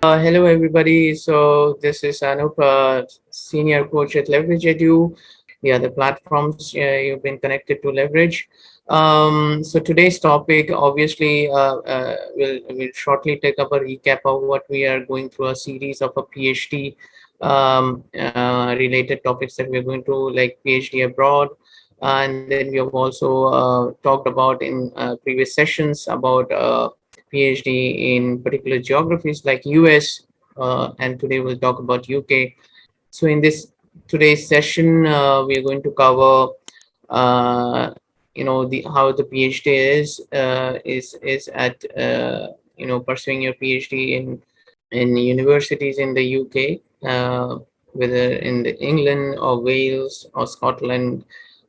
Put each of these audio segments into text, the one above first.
Hello, everybody. So this is Anup, senior coach at Leverage Edu. The other platforms you've been connected to Leverage. So today's topic, obviously, will shortly take up a recap of what we are going through a series of a PhD related topics that we're going to, like PhD abroad. And then we have also talked about in previous sessions about PhD in particular geographies like US, and today we'll talk about UK. So in this today's session, we are going to cover, the how the PhD is at pursuing your PhD in universities in the UK, whether in the England or Wales or Scotland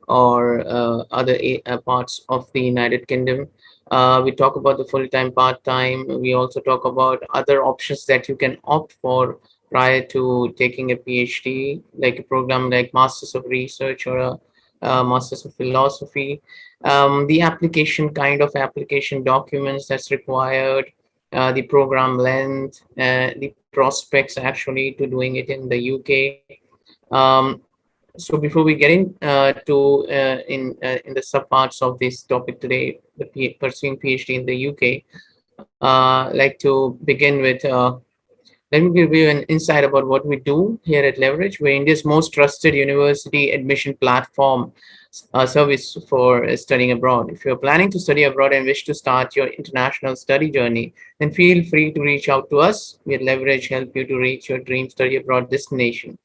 or other parts of the United Kingdom. We talk about the full-time, part-time. We also talk about other options that you can opt for prior to taking a PhD, like a program like Masters of Research or a Masters of Philosophy. The application, kind of application documents that's required, the program length, the prospects actually to doing it in the UK. Um, so before we get in the sub parts of this topic today, pursuing PhD in the UK, like to begin with. Let me give you an insight about what we do here at Leverage. We're India's most trusted university admission platform service for studying abroad. If you're planning to study abroad and wish to start your international study journey, then feel free to reach out to us. We at Leverage help you to reach your dream study abroad destination.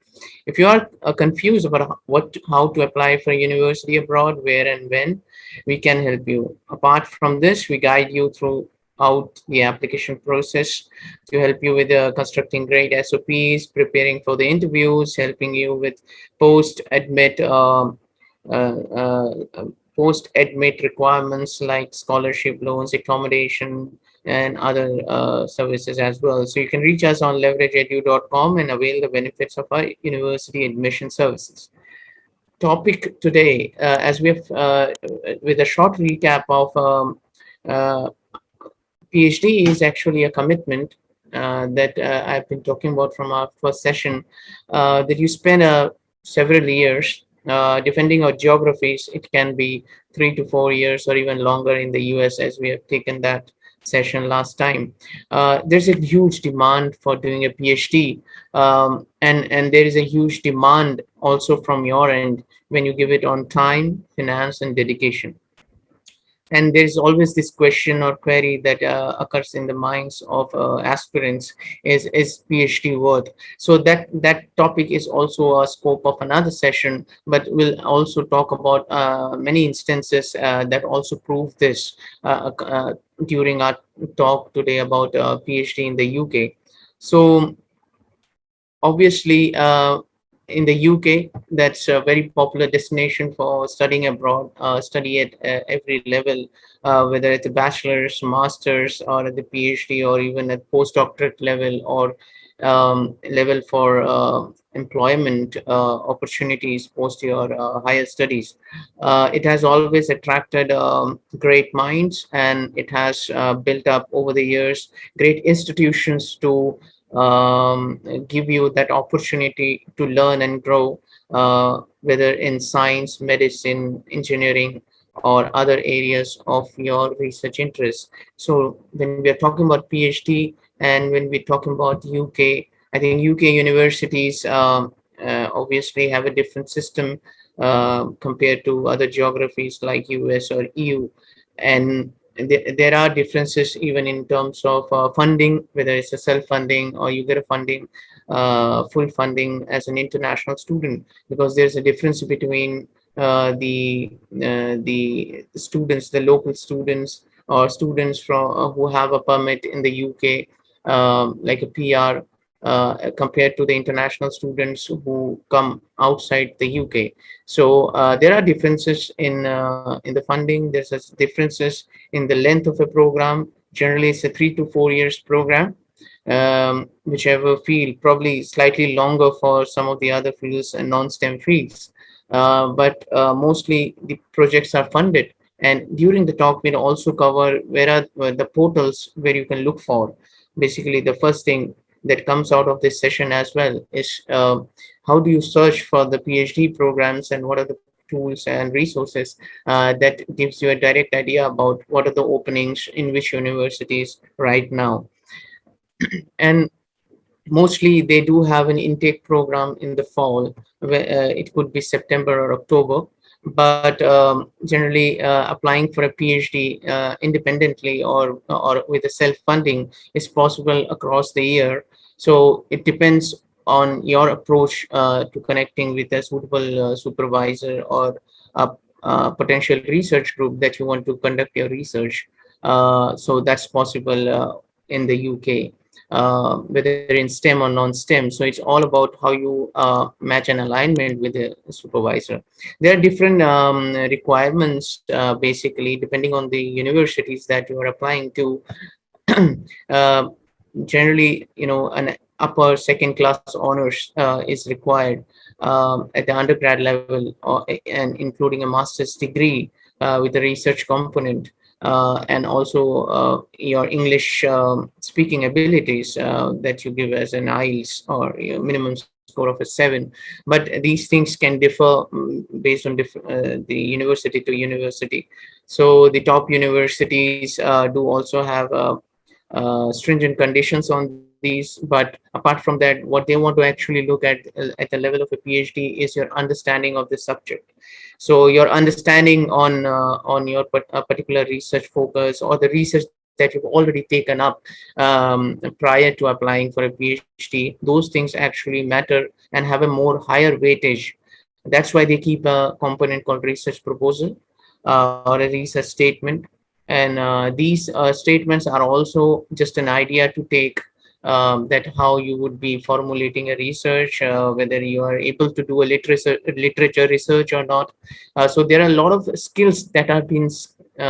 If you are confused about how to apply for a university abroad, where and when, we can help you. Apart from this, we guide you throughout the application process to help you with constructing great SOPs, preparing for the interviews, helping you with post-admit uh, uh, post-admit requirements like scholarship loans, accommodation, and other services as well. So you can reach us on leverageedu.com and avail the benefits of our university admission services. Topic today, as we have with a short recap of uh, PhD is actually a commitment that I've been talking about from our first session, that you spend several years defending our geographies. It can be 3 to 4 years or even longer in the US, as we have taken that session last time. There's a huge demand for doing a PhD, and there is a huge demand also from your end when you give it on time, finance, and dedication. And there's always this question or query that occurs in the minds of aspirants: is PhD worth? So that topic is also a scope of another session, but we'll also talk about many instances that also prove this during our talk today about PhD in the UK. So obviously, in the UK, that's a very popular destination for studying abroad, study at every level, whether it's a bachelor's, master's, or at the PhD, or even at postdoctorate level, or level for employment opportunities post your higher studies. It has always attracted great minds, and it has built up over the years great institutions to give you that opportunity to learn and grow, whether in science, medicine, engineering, or other areas of your research interests. So when we are talking about PhD and when we're talking about UK, I think UK universities obviously have a different system compared to other geographies like US or EU. And there are differences even in terms of funding, whether it's a self-funding or you get a funding, full funding as an international student, because there's a difference between the students, the local students, or students from who have a permit in the UK, like a PR, compared to the international students who come outside the UK. So there are differences in the funding. There's differences in the length of a program. Generally, it's a 3 to 4 years program, whichever field, probably slightly longer for some of the other fields and non-STEM fields. But mostly the projects are funded. And during the talk, we'll also cover where are the portals where you can look for. Basically, the first thing, that comes out of this session as well is how do you search for the PhD programs, and what are the tools and resources that gives you a direct idea about what are the openings in which universities right now. And mostly they do have an intake program in the fall, where it could be September or October. But generally, applying for a PhD independently or with a self-funding is possible across the year. So it depends on your approach to connecting with a suitable supervisor or a potential research group that you want to conduct your research. So that's possible in the UK, whether in STEM or non-STEM. So it's all about how you match an alignment with the supervisor. There are different requirements, basically, depending on the universities that you are applying to. uh, Generally, an upper second class honors is required at the undergrad level, and including a master's degree with a research component, and also your English speaking abilities that you give as an IELTS or minimum score of a 7. But these things can differ based on the university to university. So the top universities do also have stringent conditions on these. But apart from that, what they want to actually look at the level of a PhD is your understanding of the subject. So your understanding on your particular research focus, or the research that you've already taken up prior to applying for a PhD, those things actually matter and have a more higher weightage. That's why they keep a component called research proposal or a research statement. And these statements are also just an idea to take, that how you would be formulating a research, whether you are able to do a literature research or not. So there are a lot of skills that are being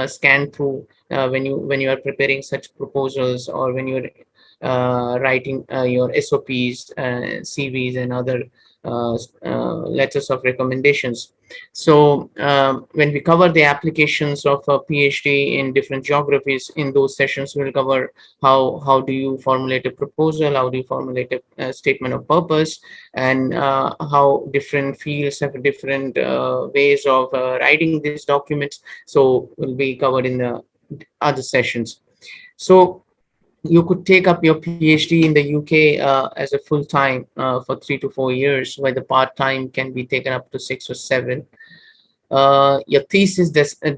scanned through when you are preparing such proposals, or when you're writing your SOPs, CVs, and other letters of recommendations. So when we cover the applications of a PhD in different geographies, in those sessions we'll cover how do you formulate a proposal, how do you formulate a statement of purpose, and how different fields have different ways of writing these documents. So will be covered in the other sessions. So you could take up your PhD in the UK as a full time for 3 to 4 years, while the part time can be taken up to 6 or 7. Your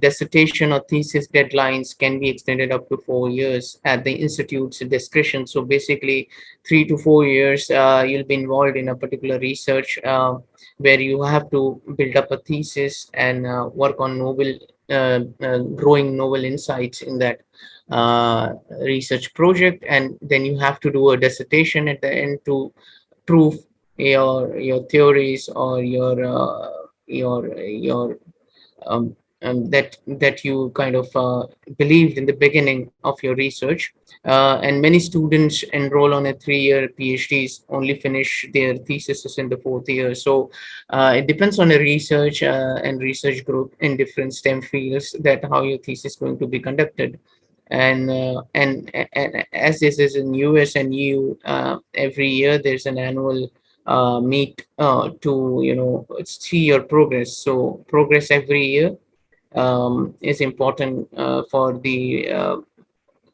dissertation or thesis deadlines can be extended up to 4 years at the institute's discretion. So basically, 3 to 4 years, you'll be involved in a particular research where you have to build up a thesis and work on growing novel insights in that research project, and then you have to do a dissertation at the end to prove your theories, or your that you kind of believed in the beginning of your research. And many students enroll on a 3-year PhDs only finish their theses in the 4th year. So it depends on a research and research group in different STEM fields, that how your thesis is going to be conducted. And as this is in US and EU, every year there's an annual meet to see your progress. So progress every year is important for the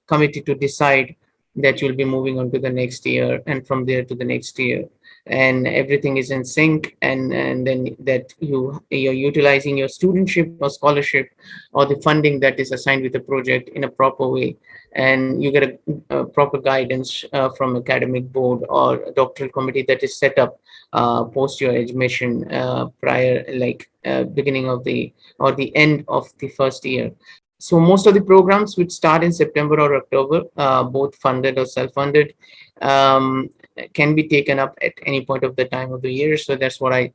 committee to decide that you'll be moving on to the next year, and from there to the next year, and everything is in sync. And then that you're utilizing your studentship or scholarship or the funding that is assigned with the project in a proper way, and you get a proper guidance from academic board or a doctoral committee that is set up post your admission, prior, like beginning of the or the end of the first year. So most of the programs which start in September or October, both funded or self-funded, can be taken up at any point of the time of the year. So that's what I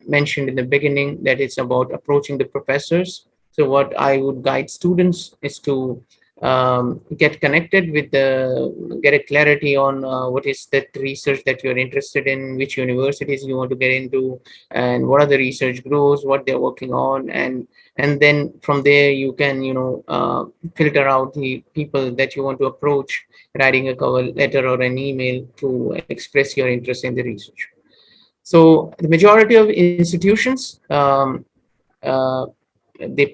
mentioned in the beginning, that it's about approaching the professors. So what I would guide students is to get connected with get a clarity on what is that research that you're interested in, which universities you want to get into, and what are the research groups, what they're working on, and then from there you can filter out the people that you want to approach, writing a cover letter or an email to express your interest in the research. So the majority of institutions, uh, they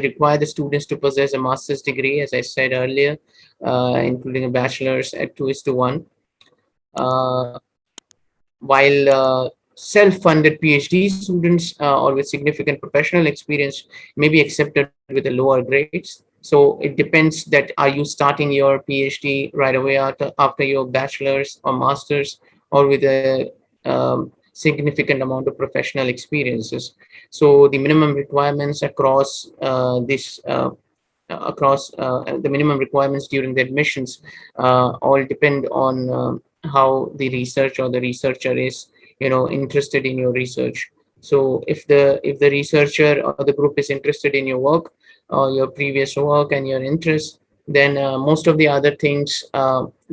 require the students to possess a master's degree, as I said earlier, including a bachelor's at 2:1. Uh, while self-funded PhD students or with significant professional experience may be accepted with the lower grades. So it depends that are you starting your PhD right away after your bachelor's or master's, or with a significant amount of professional experiences. So the minimum requirements across the minimum requirements during the admissions all depend on how the research or the researcher is interested in your research. So if the researcher or the group is interested in your work or your previous work and your interests, then most of the other things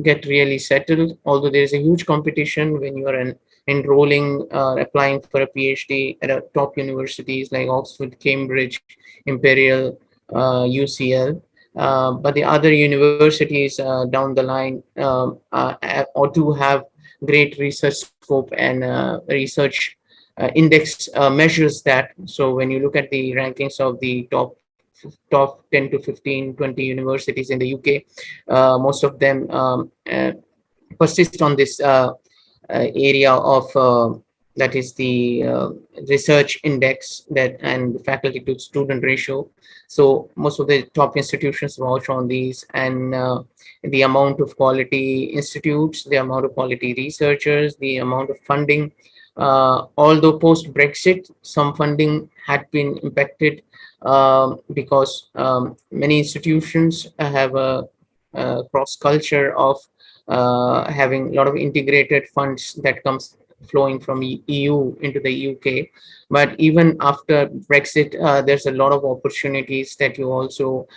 get really settled, although there is a huge competition when you are enrolling applying for a PhD at a top universities like Oxford, Cambridge, Imperial, UCL. But the other universities down the line or do have great research scope, and research index measures that. So when you look at the rankings of the top 10 to 15, 20 universities in the UK, most of them persist on this area of that is the research index that and faculty to student ratio. So most of the top institutions vouch on these, and the amount of quality institutes, the amount of quality researchers, the amount of funding. Although post Brexit some funding had been impacted because many institutions have a cross culture of having a lot of integrated funds that comes flowing from EU into the UK. But even after Brexit, there's a lot of opportunities that you also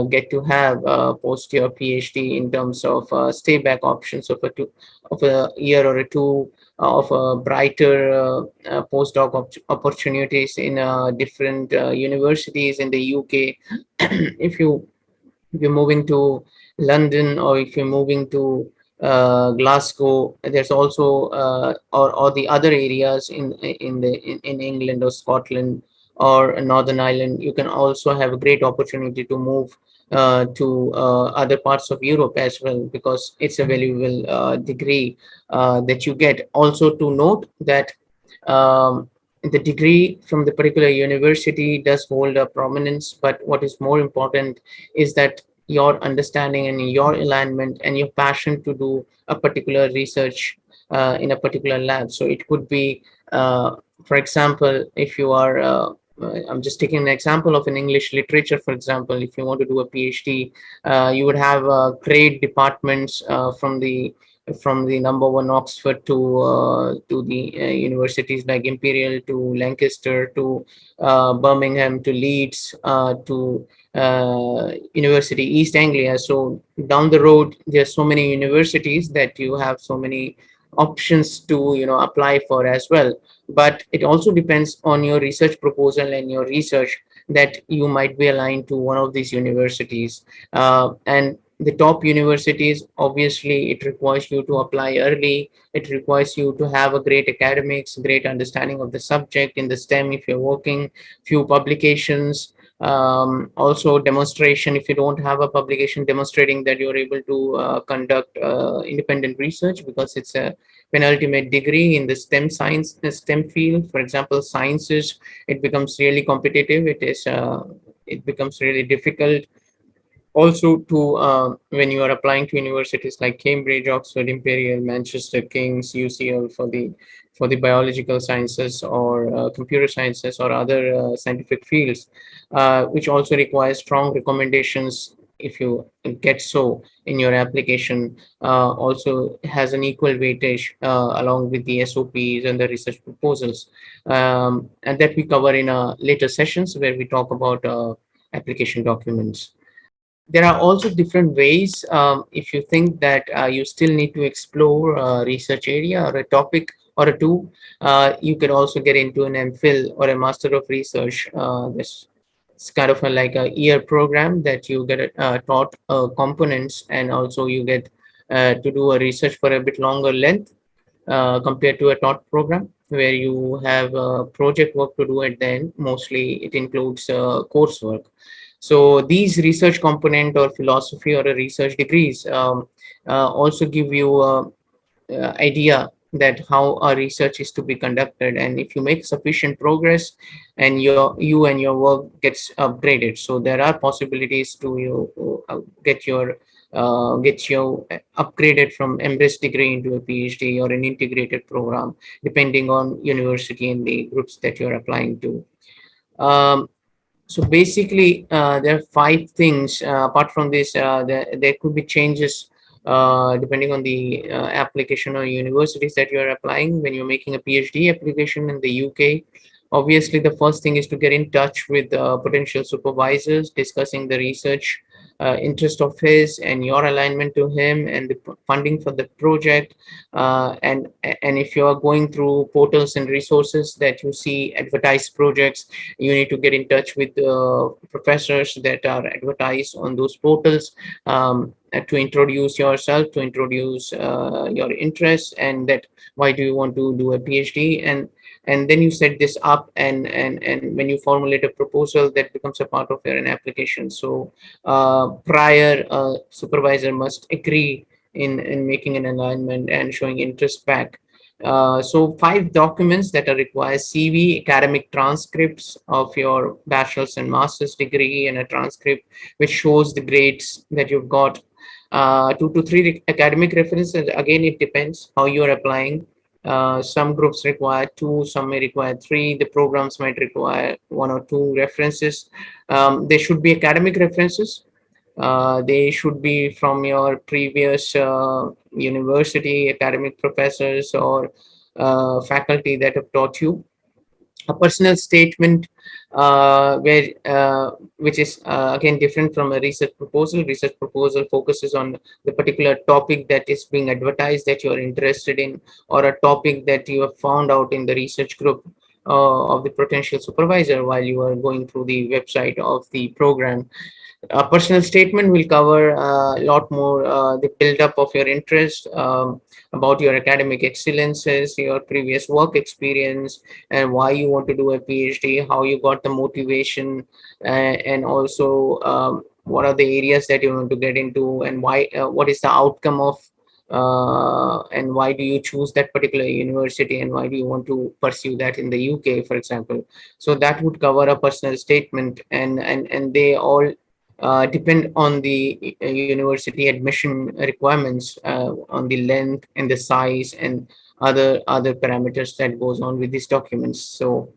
get to have post your PhD in terms of stay back options of a year or a two, of brighter postdoc opportunities in different universities in the UK. if you if you're moving to London, or if you're moving to Glasgow, there's also or the other areas in England or Scotland or Northern Ireland, you can also have a great opportunity to move to other parts of Europe as well, because it's a valuable degree that you get. Also to note that the degree from the particular university does hold a prominence, but what is more important is that your understanding and your alignment and your passion to do a particular research in a particular lab. So it could be, for example, if you are, I'm just taking an example of an English literature, for example, if you want to do a PhD, you would have great departments from the number one Oxford to the universities like Imperial, to Lancaster, to Birmingham, to Leeds, to University East Anglia. So down the road, there's so many universities that you have so many options to apply for as well. But it also depends on your research proposal and your research, that you might be aligned to one of these universities. And the top universities, obviously it requires you to apply early. It requires you to have a great academics, great understanding of the subject in the STEM if you're working, few publications, also demonstration. If you don't have a publication demonstrating that you're able to conduct independent research, because it's a penultimate degree in the STEM science, the STEM field. For example, sciences, it becomes really competitive. It becomes really difficult also to when you are applying to universities like Cambridge, Oxford, Imperial, Manchester, King's, UCL for the biological sciences or computer sciences or other scientific fields, which also requires strong recommendations. If you get so in your application, also has an equal weightage along with the SOPs and the research proposals, and that we cover in later sessions where we talk about application documents. There are also different ways. If you think that you still need to explore a research area or a topic or a two, you could also get into an MPhil or a Master of Research. This it's kind of like a year program that you get taught components, and also you get to do a research for a bit longer length compared to a taught program where you have project work to do at the end. Mostly it includes coursework. So these research component or philosophy or a research degrees also give you idea that how our research is to be conducted, and if you make sufficient progress and you and your work gets upgraded, so there are possibilities to you get you upgraded from MBS degree into a PhD or an integrated program depending on university and the groups that you're applying to. um, so basically, there are five things. Apart from this, there could be changes depending on the application or universities that you are applying when you're making a PhD application in the UK. Obviously, the first thing is to get in touch with potential supervisors, discussing the research interest of his and your alignment to him and the funding for the project. And if you are going through portals and resources that you see advertised projects, you need to get in touch with the professors that are advertised on those portals, to introduce yourself, to introduce your interests, and that why do you want to do a PhD, and then you set this up, and when you formulate a proposal, that becomes a part of your an application. So prior supervisor must agree in making an alignment and showing interest back. So five documents that are required: CV, academic transcripts of your bachelor's and master's degree, and a transcript which shows the grades that you've got. Two to three academic references. Again, it depends how you are applying. Some groups require two, some may require three. The programs might require one or two references. They should be academic references. They should be from your previous university, academic professors, or faculty that have taught you. A personal statement, where which is again different from a research proposal. Research proposal focuses on the particular topic that is being advertised that you are interested in, or a topic that you have found out in the research group of the potential supervisor while you are going through the website of the program. A personal statement will cover a lot more the build-up of your interest, about your academic excellences, your previous work experience, and why you want to do a PhD, how you got the motivation, and also what are the areas that you want to get into, and why, what is the outcome of, and why do you choose that particular university, and why do you want to pursue that in the UK, for example. So that would cover a personal statement, and they all depend on the university admission requirements, on the length and the size and other parameters that goes on with these documents. So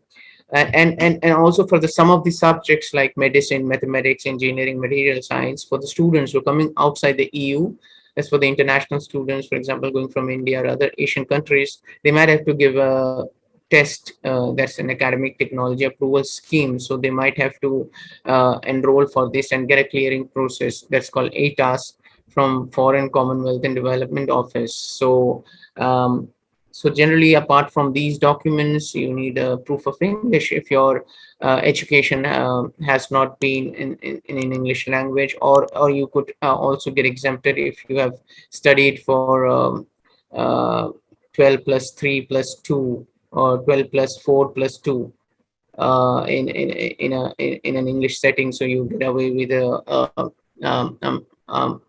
and also for the some of the subjects like medicine, mathematics, engineering, material science, for the students who are coming outside the EU, as for the international students, for example, going from India or other Asian countries, they might have to give a test, that's an academic technology approval scheme. So they might have to enroll for this and get a clearing process that's called ATAS from Foreign Commonwealth and Development Office. Um, so generally, apart from these documents, you need a proof of English if your education has not been in English language, or you could also get exempted if you have studied for uh, 12 plus 3 plus 2, or 12 plus 4 plus 2 in an English setting, so you get away with um, um,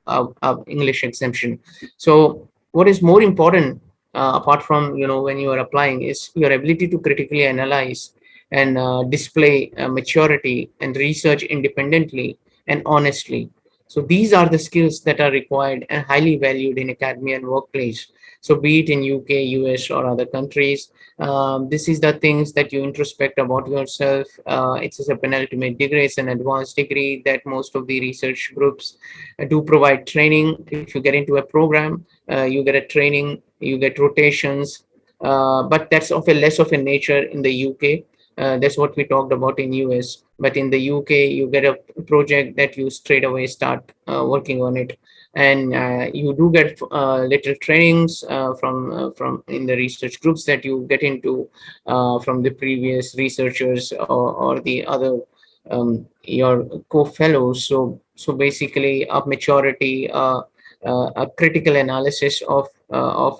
um, English exemption. So what is more important, apart from when you are applying, is your ability to critically analyze and display maturity and research independently and honestly. So these are the skills that are required and highly valued in academia and workplace. So be it in UK, US, or other countries, this is the things that you introspect about yourself. It's a penultimate degree, it's an advanced degree that most of the research groups do provide training. If you get into a program, you get a training, you get rotations, but that's of a less of a nature in the UK. That's what we talked about in US. But in the UK, you get a project that you straight away start working on it, and you do get little trainings from in the research groups that you get into from the previous researchers, or the other your co-fellows. So basically, a maturity, a critical analysis of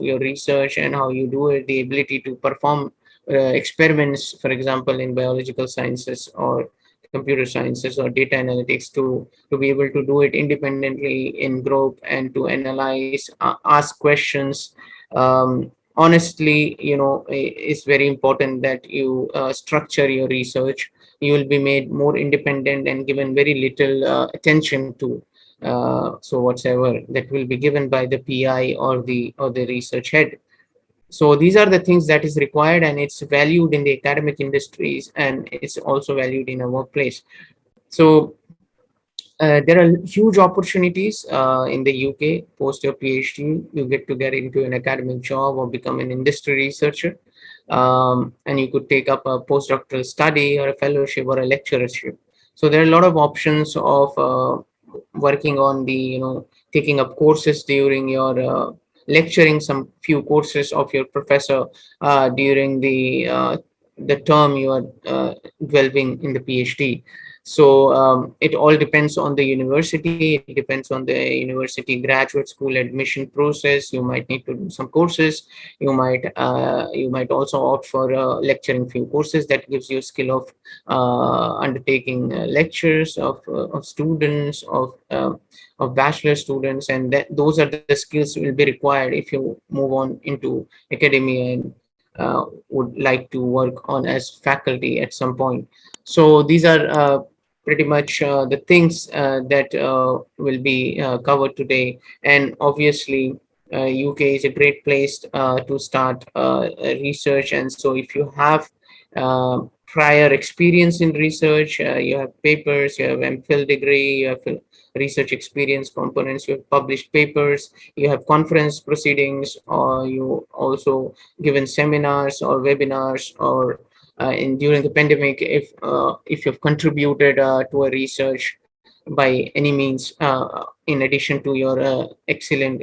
your research and how you do it, the ability to perform experiments, for example, in biological sciences or computer sciences or data analytics, to be able to do it independently in group and to analyze, ask questions. Honestly, it's very important that you structure your research. You will be made more independent and given very little attention to so whatsoever that will be given by the PI or the research head. So these are the things that is required, and it's valued in the academic industries, and it's also valued in a workplace. So there are huge opportunities in the UK. Post your PhD, you get into an academic job or become an industry researcher, and you could take up a postdoctoral study or a fellowship or a lecturership. So there are a lot of options of working on the taking up courses during your lecturing some few courses of your professor during the term you are delving in the PhD. So it all depends on the university. It depends on the university graduate school admission process. You might need to do some courses. You might also opt for lecturing few courses that gives you a skill of undertaking lectures of students of bachelor students, and those are the skills will be required if you move on into academia and would like to work on as faculty at some point. So these are pretty much the things that will be covered today. And obviously, UK is a great place to start research. And so, if you have prior experience in research, you have papers, you have MPhil degree, you have research experience components, you have published papers, you have conference proceedings, or you also given seminars or webinars, or in during the pandemic, if you've contributed to a research by any means, in addition to your excellent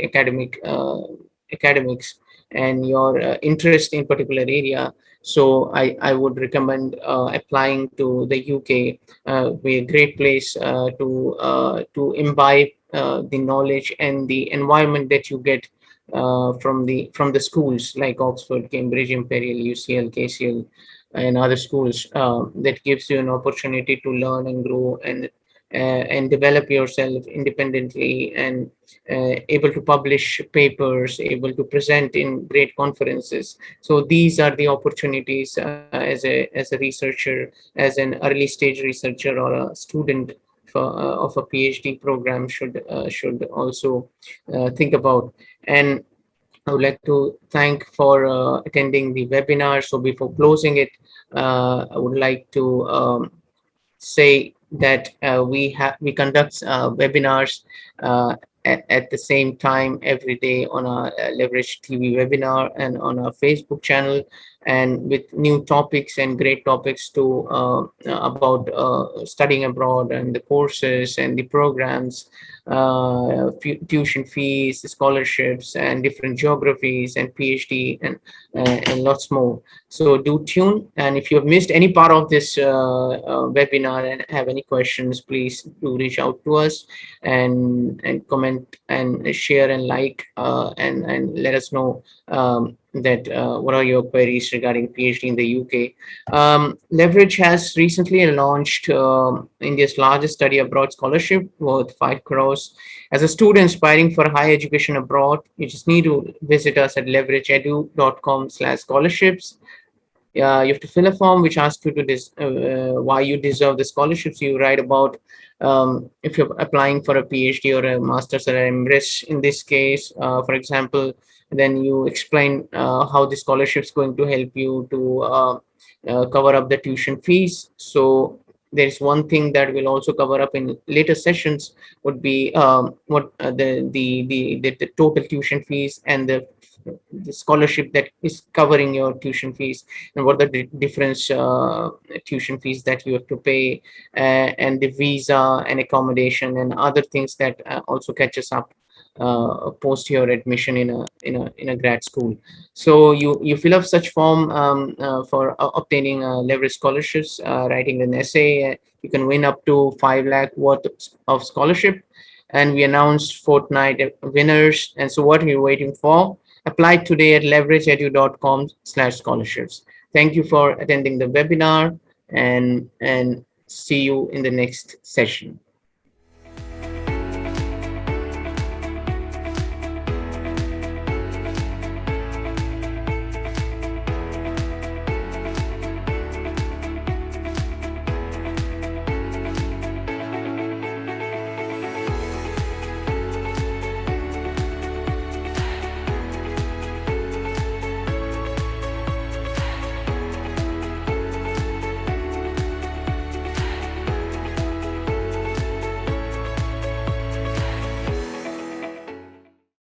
academics and your interest in particular area. So I would recommend applying to the UK. Be a great place to imbibe the knowledge and the environment that you get from the schools like Oxford, Cambridge, Imperial, UCL, KCL, and other schools. That gives you an opportunity to learn and grow and develop yourself independently, and able to publish papers, able to present in great conferences. So these are the opportunities as a researcher, as an early stage researcher or a student of a PhD program should also think about. And I would like to thank for attending the webinar. So before closing it, I would like to say that we conduct webinars at the same time every day on our Leverage TV webinar and on our Facebook channel, and with new topics and great topics to about studying abroad and the courses and the programs, tuition fees, scholarships, and different geographies and PhD and lots more. So do tune, and if you have missed any part of this webinar and have any questions, please do reach out to us and comment and share and like and let us know that what are your queries regarding PhD in the UK. Leverage has recently launched India's largest study abroad scholarship worth 5 crores. As a student aspiring for higher education abroad, you just need to visit us at leverageedu.com/scholarships. You have to fill a form which asks you to why you deserve the scholarships. You write about if you're applying for a PhD or a master's or an MRes in this case, for example. Then you explain how the scholarship is going to help you to cover up the tuition fees. So there is one thing that will also cover up in later sessions would be what the total tuition fees and the the scholarship that is covering your tuition fees, and what are the different tuition fees that you have to pay, and the visa and accommodation and other things that also catches up post your admission in a grad school. So you fill up such form for obtaining leverage scholarships, writing an essay. You can win up to 5 lakh worth of scholarship, and we announced fortnight winners. And so what are you waiting for? Apply today at leverageedu.com/scholarships. Thank you for attending the webinar, and see you in the next session.